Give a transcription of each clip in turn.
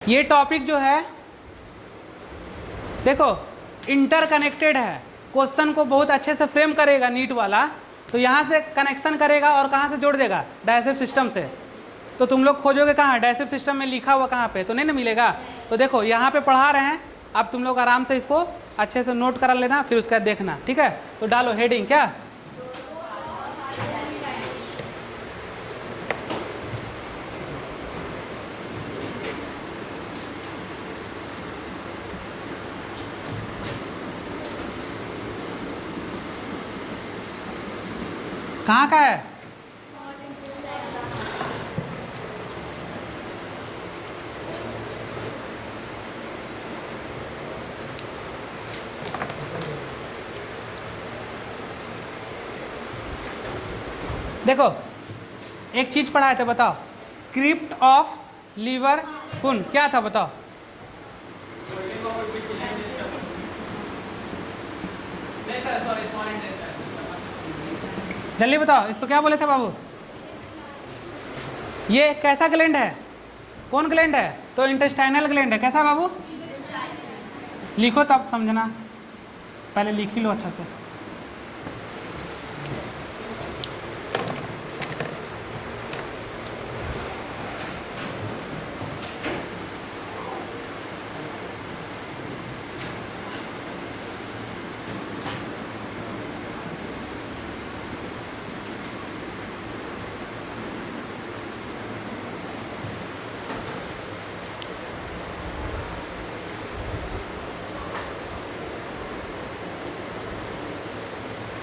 ये टॉपिक जो है देखो इंटरकनेक्टेड है, क्वेश्चन को बहुत अच्छे से फ्रेम करेगा नीट वाला। तो यहाँ से कनेक्शन करेगा और कहाँ से जोड़ देगा, डायसेप्ट सिस्टम से। तो तुम लोग खोजोगे कहाँ, डायसेप्ट सिस्टम में लिखा हुआ कहाँ पे, तो नहीं ना मिलेगा। तो देखो यहाँ पे पढ़ा रहे हैं, अब तुम लोग आराम से इसको अच्छे से नोट करा लेना, फिर उसके बाद देखना, ठीक है। तो डालो हेडिंग क्या, कहाँ का है, देखो एक चीज पढ़ाए थे, बताओ क्रिप्ट ऑफ लीवर कुन क्या था, बताओ। जल्दी बताओ, इसको क्या बोले थे बाबू। ये कैसा ग्लैंड है, कौन ग्लैंड है, तो इंटेस्टाइनल ग्लैंड है। कैसा बाबू, लिखो तब समझना, पहले लिख ही लो अच्छा से।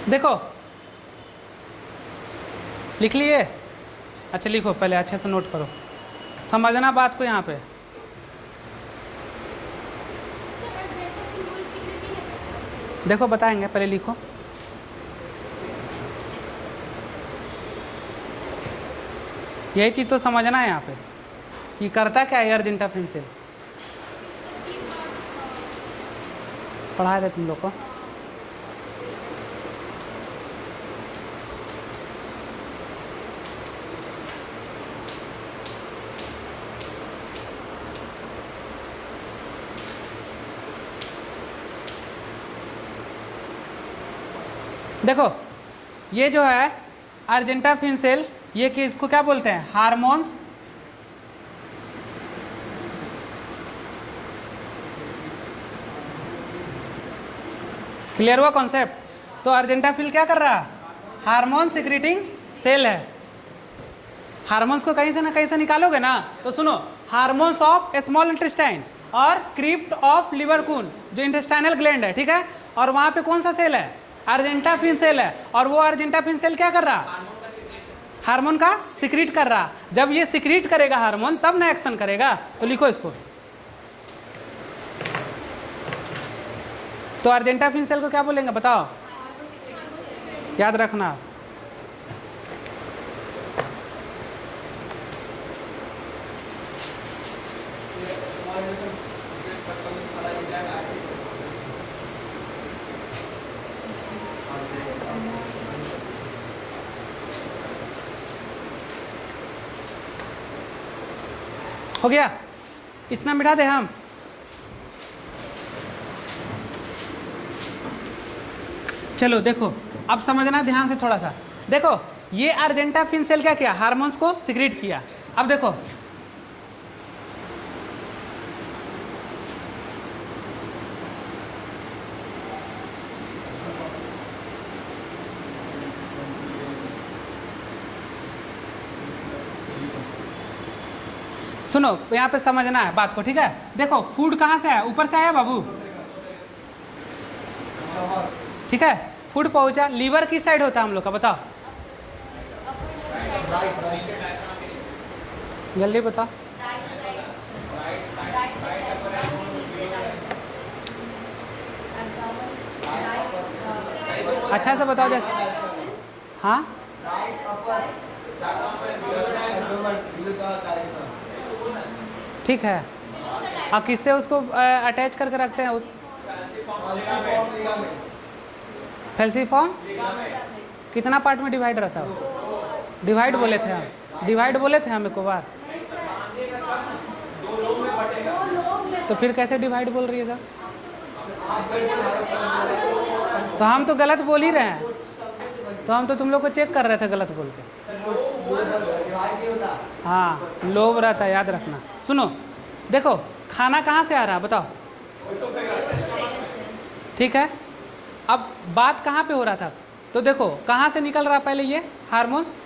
देखो लिख लिए, अच्छा लिखो, पहले अच्छे से नोट करो, समझना बात को यहाँ पे। देखो बताएंगे, पहले लिखो। यही चीज़ तो समझना है यहाँ पे कि करता क्या है अर्जेंटा पेंसिल। पढ़ा दे तुम लोग को। देखो ये जो है अर्जेंटा फिनसेल, ये कि इसको क्या बोलते हैं, हार्मोन्स। क्लियर हुआ कॉन्सेप्ट। तो अर्जेंटा फिल क्या कर रहा है, हार्मोन सिक्रेटिंग सेल है। हार्मोन्स को कहीं से ना कहीं से निकालोगे ना, तो सुनो, हार्मोन्स ऑफ स्मॉल इंटेस्टाइन और क्रिप्ट ऑफ लिवर कून जो इंटेस्टाइनल ग्लैंड है, ठीक है। और वहां पे कौन सा सेल है, अर्जेंटा फिन सेल है। और वो अर्जेंटा फिन सेल क्या कर रहा, हार्मोन का सिक्रीट कर रहा। जब ये सिक्रीट करेगा हार्मोन तब ना एक्शन करेगा। तो लिखो इसको। तो अर्जेंटा फिन सेल को क्या बोलेंगे बताओ, याद रखना। हो गया, इतना मिटा दे हम। चलो देखो अब समझना ध्यान से थोड़ा सा। देखो ये अर्जेंटा फिन सेल क्या किया, हार्मोन्स को सिक्रीट किया। अब देखो सुनो, यहाँ पे समझना है बात को, ठीक है। देखो फूड कहाँ से आया, ऊपर से आया बाबू, ठीक है। फूड पहुंचा, लीवर किस साइड होता है हम लोग का, बताओ जल्दी बताओ। अच्छा से बताओ जैसे, हाँ ठीक है। और किससे उसको अटैच करके रखते हैं, फैल्सीफॉर्म कितना पार्ट में डिवाइड रहता है, डिवाइड बोले थे हम, डिवाइड बोले थे हम एक बार। तो फिर कैसे डिवाइड बोल रही है सर? तो हम तो गलत बोल ही रहे हैं, तो हम तो तुम लोग को चेक कर रहे थे गलत बोल के। हाँ, लोभ रहता है, याद रखना। सुनो, देखो खाना कहाँ से आ रहा है बताओ? ठीक है, अब बात कहाँ पे हो रहा था? तो देखो कहाँ से निकल रहा पहले ये हार्मोन्स?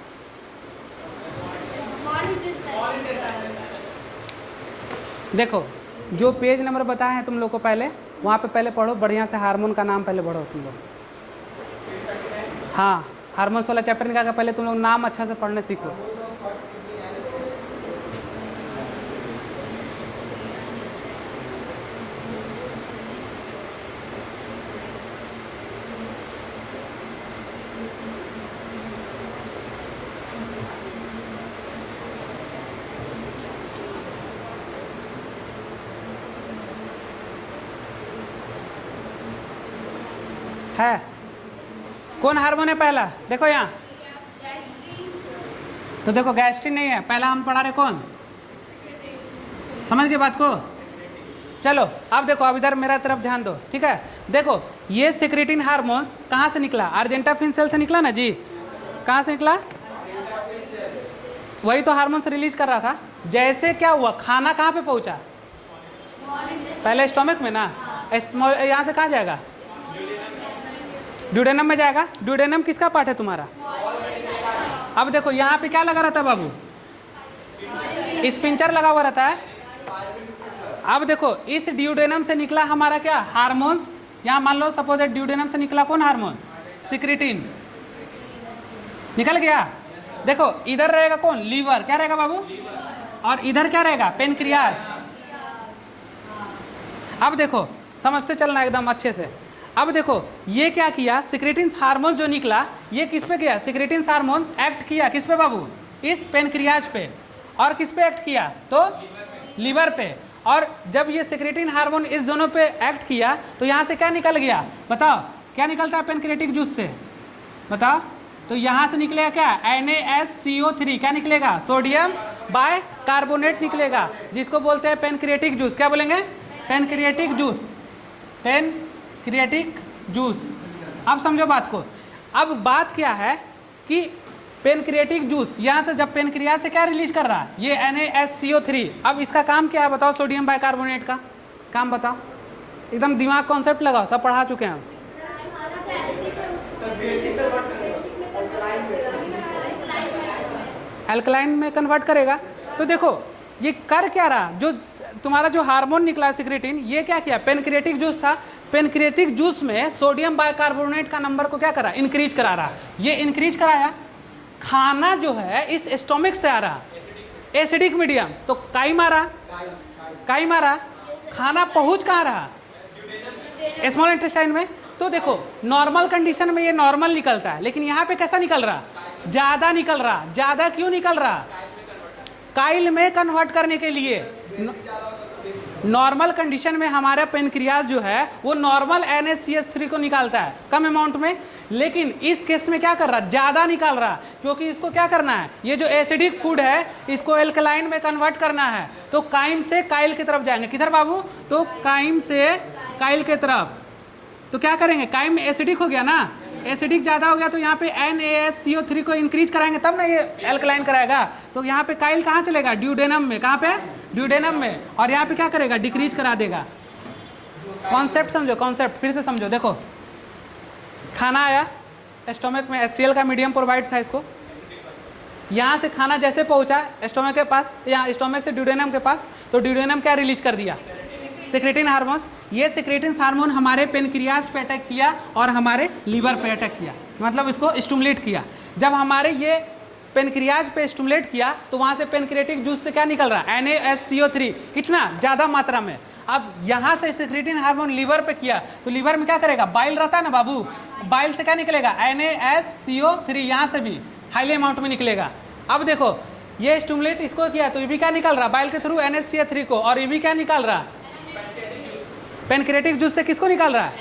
देखो जो पेज नंबर बताए हैं तुम लोग को पहले, वहाँ पे पहले पढ़ो बढ़िया से, हार्मोन का नाम पहले पढ़ो तुम लोग। हाँ, हार्मोन्स वाला चैप्टर निकाल के पहले तुम लोग नाम अच्छा से पढ़ने सीखो। है कौन हार्मोन है पहला? देखो यहाँ, तो देखो गैस्ट्रिन नहीं है, पहला हम पढ़ा रहे कौन? समझ गए बात को? चलो अब देखो, अब इधर मेरा तरफ ध्यान दो, ठीक है? देखो ये सिक्रेटिन हार्मोन्स कहाँ से निकला? अर्जेंटाफिन सेल से निकला ना जी? कहाँ से निकला? वही तो हार्मोन्स रिलीज कर रहा था। जैसे क्या हुआ, खाना कहाँ पे पहुँचा? पहले स्टोमक में ना, यहाँ से कहाँ जाएगा? ड्यूडेनम में जाएगा। ड्यूडेनम किसका पार्ट है तुम्हारा? अब देखो यहाँ पे क्या लगा रहता है बाबू? स्पिंचर लगा हुआ रहता है। अब देखो इस ड्यूडेनम से निकला हमारा क्या? हार्मोन्स। यहाँ मान लो सपोज ड्यूडेनम से निकला कौन हार्मोन? सिक्रेटिन निकल गया। देखो इधर रहेगा कौन? लीवर। क्या रहेगा बाबू? और इधर क्या रहेगा? पेनक्रियास। अब देखो समझते चलना एकदम अच्छे से। अब देखो ये क्या किया, सिक्रेटिन हार्मोन जो निकला ये किस पे गया? सिक्रेटिन हार्मोन एक्ट किया किस पे बाबू? इस पेनक्रियाज पे। और किस पे एक्ट किया? तो लीवर पे। और जब ये सिक्रेटिन हार्मोन इस दोनों पे एक्ट किया तो यहाँ से क्या निकल गया? बताओ क्या निकलता है पेनक्रियाटिक जूस से? बताओ। तो यहाँ से निकलेगा क्या? NaSCO3। क्या निकलेगा? सोडियम बाय कार्बोनेट निकलेगा, जिसको बोलते हैं पेनक्रियाटिक जूस। क्या बोलेंगे? Pancreatic juice. Pancreatic juice. अब समझो बात को। अब बात क्या है कि पेनक्रियाटिक जूस यहाँ से जब पेनक्रिया से क्या रिलीज कर रहा है? ये NaSCO3। अब इसका काम क्या है बताओ? सोडियम बाइकार्बोनेट का काम बताओ। एकदम दिमाग कॉन्सेप्ट लगाओ, सब पढ़ा चुके हैं हम। एल्कलाइन में कन्वर्ट करेगा। तो देखो ये कर क्या रहा? जो तुम्हारा जो हार्मोन निकला सिक्रेटिन, ये क्या किया? पेनक्रियाटिक जूस था। पेनक्रियाटिक जूस में सोडियम बाइकार्बोनेट का नंबर को क्या करा? इंक्रीज करा रहा। ये इंक्रीज कराया। खाना जो है इस स्टोमक से आ रहा, एसिडिक मीडियम, तो काई मारा। काई मारा। खाना पहुंच कहाँ रहा? स्मॉल इंटेस्टाइन में। तो देखो नॉर्मल कंडीशन में ये नॉर्मल निकलता है, लेकिन यहाँ पे कैसा निकल रहा? ज़्यादा निकल रहा। ज़्यादा क्यों निकल रहा? काइल में कन्वर्ट करने के लिए। नॉर्मल कंडीशन में हमारा पेनक्रियाज जो है वो नॉर्मल NaCH3 को निकालता है कम अमाउंट में, लेकिन इस केस में क्या कर रहा? ज़्यादा निकाल रहा, क्योंकि इसको क्या करना है? ये जो एसिडिक फूड है इसको एल्कलाइन में कन्वर्ट करना है। तो काइम से काइल की तरफ जाएंगे। किधर बाबू? तो काइम से काइल की तरफ। तो क्या करेंगे? काइम में एसिडिक हो गया ना, एसिडिक ज़्यादा हो गया तो यहाँ पे NaSCO3 को इंक्रीज कराएंगे तब ना ये एल्कलाइन कराएगा। तो यहाँ पे काइल कहाँ चलेगा? ड्यूडेनम में। कहाँ पे? ड्यूडेनम में। और यहाँ पे क्या करेगा? डिक्रीज करा देगा। कॉन्सेप्ट समझो, कॉन्सेप्ट फिर से समझो। देखो खाना आया स्टोमक में, HCl का मीडियम प्रोवाइड था इसको। यहाँ से खाना जैसे पहुँचा स्टोमक के पास, यहाँ स्टोमक से ड्यूडेनम के पास, तो ड्यूडेनम क्या रिलीज कर दिया? Secretin hormones. ये सिक्रेटिन हार्मोन हमारे पेनक्रियाज पे अटैक किया और हमारे लीवर पे अटैक किया, मतलब इसको स्टिमुलेट किया। जब हमारे ये पेनक्रियाज पे स्टिमुलेट किया तो वहाँ से पेनक्रियाटिक जूस से क्या निकल रहा? NaSCO3। कितना? ज़्यादा मात्रा में। अब यहाँ से सिक्रेटिन हार्मोन लीवर पे किया तो लीवर में क्या करेगा? बाइल रहता है ना बाबू, बाइल से क्या निकलेगा? NaSCO3 यहाँ से भी हाईली अमाउंट में निकलेगा। अब देखो ये स्टिमुलेट इसको किया तो ये भी क्या निकल रहा? बाइल के थ्रू NaCH3 को, और ये भी क्या निकाल रहा? पेनक्रियाटिक जूस से किसको निकाल रहा है?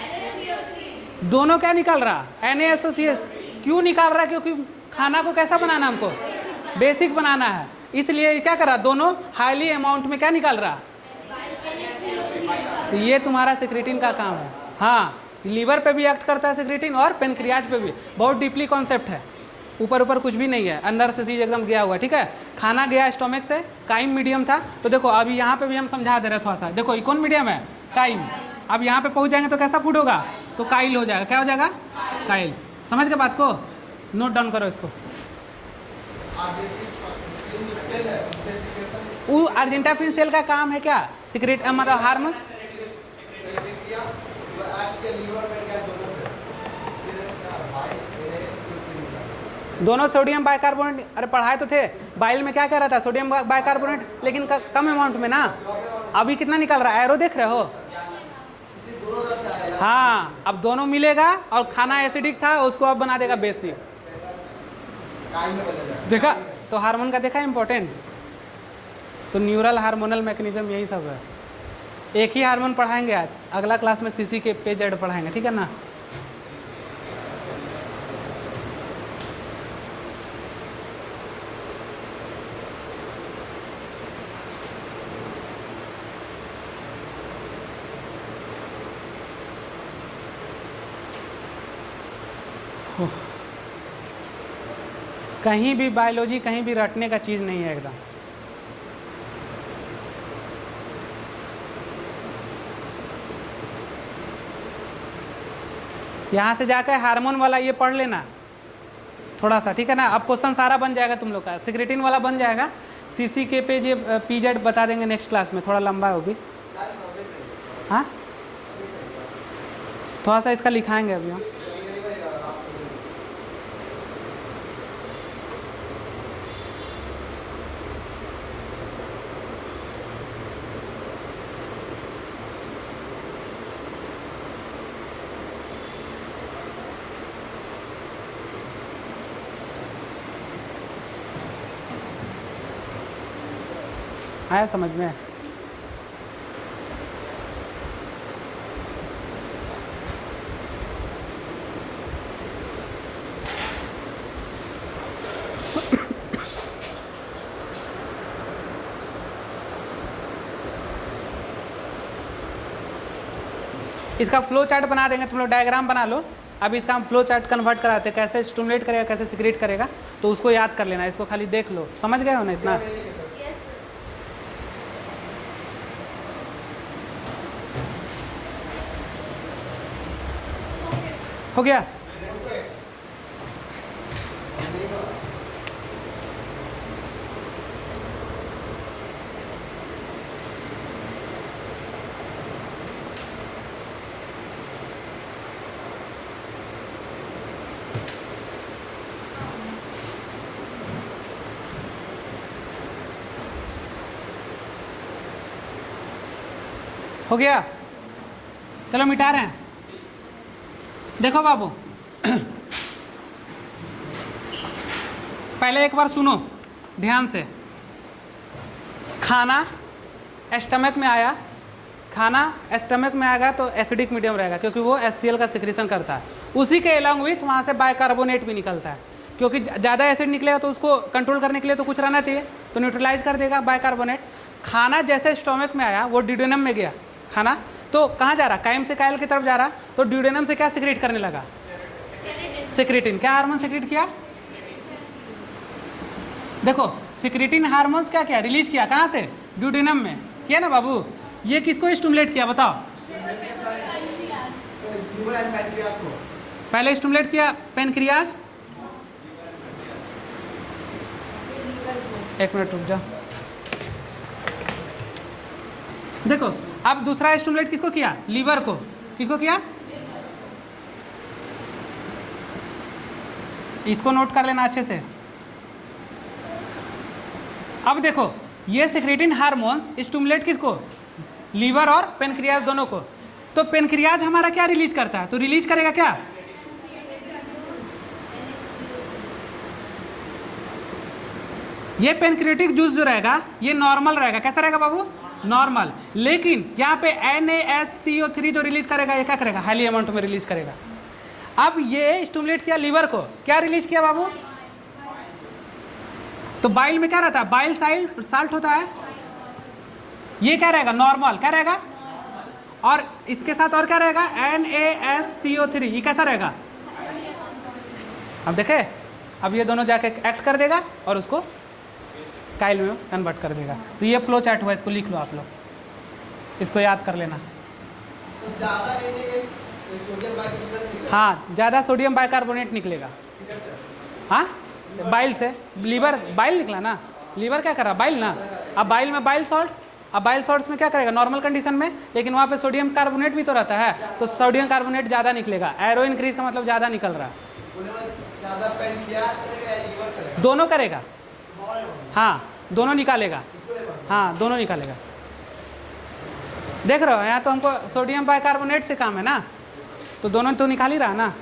दोनों क्या निकाल रहा? NaSCO3। क्यों निकाल रहा है? क्योंकि खाना को कैसा बनाना हमको? बेसिक बनाना है, इसलिए क्या कर रहा? दोनों हाईली अमाउंट में क्या निकाल रहा? तो ये तुम्हारा सिक्रेटिन का काम है। हाँ, लीवर पे भी एक्ट करता है सिक्रेटिन और पेनक्रियाज पे भी। बहुत डीपली कॉन्सेप्ट है, ऊपर ऊपर कुछ भी नहीं है, अंदर से चीज़ एकदम गया हुआ है। ठीक है, खाना गया स्टोमक से, काइम मीडियम था। तो देखो अभी यहाँ पे भी हम समझा दे रहे थोड़ा सा। देखो ये कौन मीडियम है? काइम। अब यहाँ पे पहुँच जाएंगे तो कैसा फूड होगा? तो काइल हो जाएगा। क्या हो जाएगा? काइल। समझ के बात को? नोट डाउन करो इसको। वो अर्जेंटाफिन सेल का काम है क्या? सिक्रेट मतलब हार्मोन। दोनों सोडियम बाइकार्बोनेट। अरे पढ़ाए तो थे, बाइल में क्या कह रहा था? सोडियम बाइकार्बोनेट, लेकिन कम अमाउंट में ना। अभी कितना निकल रहा है? एरो देख रहे हो? हाँ, अब दोनों मिलेगा और खाना एसिडिक था, उसको अब बना देगा बेसिक। देखा तो हार्मोन का देखा इंपॉर्टेंट। तो न्यूरल हार्मोनल मैकेनिज्म यही सब है। एक ही हार्मोन पढ़ाएंगे आज, अगला क्लास में सीसी के पे जेड पढ़ाएंगे। ठीक है ना? कहीं भी बायोलॉजी कहीं भी रटने का चीज़ नहीं है एकदम। यहाँ से जाकर हार्मोन वाला ये पढ़ लेना थोड़ा सा, ठीक है ना? अब क्वेश्चन सारा बन जाएगा तुम लोग का, सिक्रेटिन वाला बन जाएगा। सीसी के पे जे पीजेड बता देंगे नेक्स्ट क्लास में, थोड़ा लंबा है वो भी। हाँ, थोड़ा सा इसका लिखाएंगे अभी हम। आया समझ में? इसका फ्लो चार्ट बना देंगे, तुम लोग डायग्राम बना लो। अब इसका हम फ्लो चार्ट कन्वर्ट कराते हैं, कैसे स्टिमुलेट करेगा, कैसे सिक्रेट करेगा, तो उसको याद कर लेना। इसको खाली देख लो, समझ गए हो ना इतना? हो गया? हो गया? चलो मिटा रहे हैं। देखो बाबू, पहले एक बार सुनो ध्यान से। खाना स्टमक में आया, खाना स्टमक में आएगा तो एसिडिक मीडियम रहेगा, क्योंकि वो HCl का सिक्रेशन करता है। उसी के अलॉन्ग विथ वहाँ से बाइकार्बोनेट भी निकलता है, क्योंकि ज़्यादा एसिड निकलेगा तो उसको कंट्रोल करने के लिए तो कुछ रहना चाहिए, तो न्यूट्रलाइज कर देगा बाइकार्बोनेट। खाना जैसे स्टमक में आया, वो ड्यूडेनम में गया खाना, तो कहाँ जा रहा? काइम से कायल की तरफ जा रहा, तो ड्यूडेनम से क्या सिक्रेट करने लगा? सिक्रेटिन। क्या हार्मोन सिक्रेट किया? देखो सिक्रेटिन हार्मोन्स क्या किया? रिलीज किया। कहाँ से? ड्यूडेनम में किया ना बाबू। ये किसको स्टिमुलेट किया बताओ? पहले स्टिमुलेट किया पेनक्रियाज। एक मिनट रुक जाओ। देखो अब दूसरा स्टिमुलेट किसको किया? लीवर को। किसको किया? इसको नोट कर लेना अच्छे से। अब देखो ये सिक्रेटिन हार्मोन्स स्टिमुलेट किसको? लीवर और पेनक्रियाज दोनों को। तो पेनक्रियाज हमारा क्या रिलीज करता है? तो रिलीज करेगा क्या? ये पेनक्रियाटिक जूस जो रहेगा ये नॉर्मल रहेगा। कैसा रहेगा बाबू? नॉर्मल। लेकिन यहाँ पे NaSCO3 जो रिलीज करेगा ये क्या करेगा? हाईली अमाउंट में रिलीज करेगा। अब ये स्टिमुलेट किया लीवर को, क्या रिलीज किया बाबू? तो बाइल में क्या रहता है? बाइल साल्ट होता है। ये क्या रहेगा? नॉर्मल। क्या रहेगा? और इसके साथ और क्या रहेगा, NaSCO3, ये कैसा रहेगा। अब देखे, अब ये दोनों जाके एक्ट कर देगा और उसको काइल में कन्वर्ट कर देगा। तो ये फ्लो चार्ट हुआ, इसको लिख लो आप लोग, इसको याद कर लेना। हाँ, ज़्यादा सोडियम बाइकार्बोनेट निकलेगा। हाँ, बाइल से, लीवर बाइल निकला ना, लीवर क्या कर रहा, बाइल ना। अब बाइल में बाइल सॉल्ट्स, अब बाइल सॉल्ट्स में क्या करेगा नॉर्मल कंडीशन में, लेकिन वहाँ पे सोडियम कार्बोनेट भी तो रहता है, तो सोडियम कार्बोनेट ज़्यादा निकलेगा। एरो इंक्रीज का मतलब ज़्यादा निकल रहा है, दोनों करेगा। हाँ, दोनों निकालेगा, हाँ दोनों निकालेगा। देख रहे हो, यहाँ तो हमको सोडियम बाइकार्बोनेट से काम है ना, तो दोनों तो निकाल ही रहा ना।